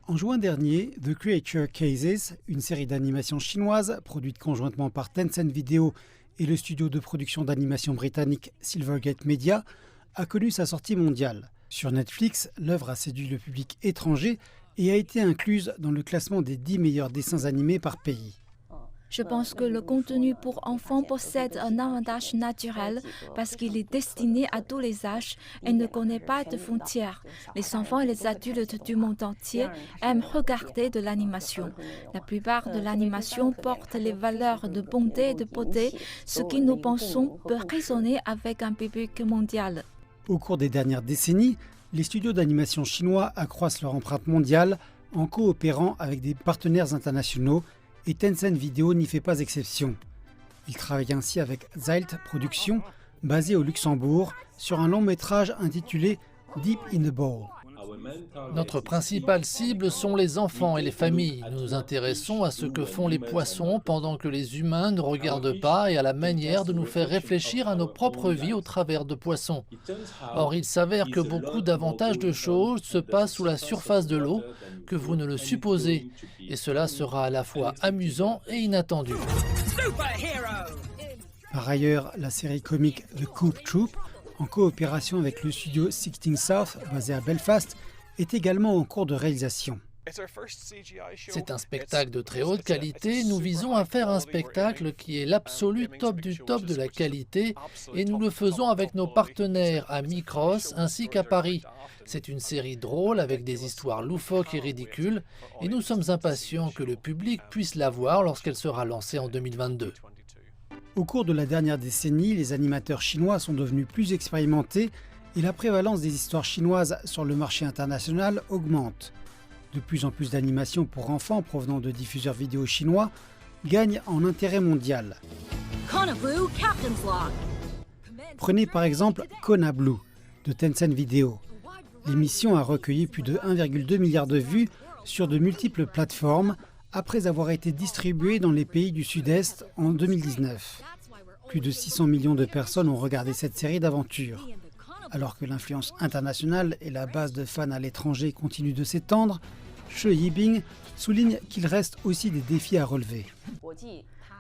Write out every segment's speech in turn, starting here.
En juin dernier, The Creature Cases, une série d'animation chinoise produite conjointement par Tencent Video et le studio de production d'animation britannique Silvergate Media, a connu sa sortie mondiale. Sur Netflix, l'œuvre a séduit le public étranger et a été incluse dans le classement des 10 meilleurs dessins animés par pays. Je pense que le contenu pour enfants possède un avantage naturel parce qu'il est destiné à tous les âges et ne connaît pas de frontières. Les enfants et les adultes du monde entier aiment regarder de l'animation. La plupart de l'animation porte les valeurs de bonté et de beauté, ce qui, nous pensons, peut résonner avec un public mondial. Au cours des dernières décennies, les studios d'animation chinois accroissent leur empreinte mondiale en coopérant avec des partenaires internationaux et Tencent Video n'y fait pas exception. Il travaille ainsi avec Zalt Productions, basé au Luxembourg, sur un long métrage intitulé Deep in the Bowl. Notre principale cible sont les enfants et les familles. Nous nous intéressons à ce que font les poissons pendant que les humains ne regardent pas et à la manière de nous faire réfléchir à nos propres vies au travers de poissons. Or, il s'avère que beaucoup davantage de choses se passent sous la surface de l'eau que vous ne le supposez. Et cela sera à la fois amusant et inattendu. Par ailleurs, la série comique The Coop Troop, en coopération avec le studio 16 South, basé à Belfast, est également en cours de réalisation. C'est un spectacle de très haute qualité. Nous visons à faire un spectacle qui est l'absolu top du top de la qualité et nous le faisons avec nos partenaires à Micros ainsi qu'à Paris. C'est une série drôle avec des histoires loufoques et ridicules et nous sommes impatients que le public puisse la voir lorsqu'elle sera lancée en 2022. Au cours de la dernière décennie, les animateurs chinois sont devenus plus expérimentés et la prévalence des histoires chinoises sur le marché international augmente. De plus en plus d'animations pour enfants provenant de diffuseurs vidéo chinois gagnent en intérêt mondial. Prenez par exemple Kona Blue de Tencent Video. L'émission a recueilli plus de 1,2 milliard de vues sur de multiples plateformes après avoir été distribuée dans les pays du Sud-Est en 2019. Plus de 600 millions de personnes ont regardé cette série d'aventures. Alors que l'influence internationale et la base de fans à l'étranger continuent de s'étendre, Xue Yibing souligne qu'il reste aussi des défis à relever.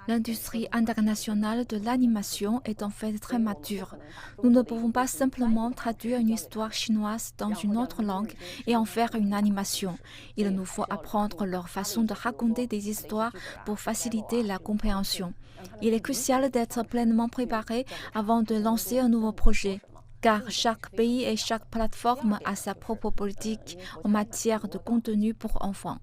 L'industrie internationale de l'animation est en fait très mature. Nous ne pouvons pas simplement traduire une histoire chinoise dans une autre langue et en faire une animation. Il nous faut apprendre leur façon de raconter des histoires pour faciliter la compréhension. Il est crucial d'être pleinement préparé avant de lancer un nouveau projet, car chaque pays et chaque plateforme a sa propre politique en matière de contenu pour enfants.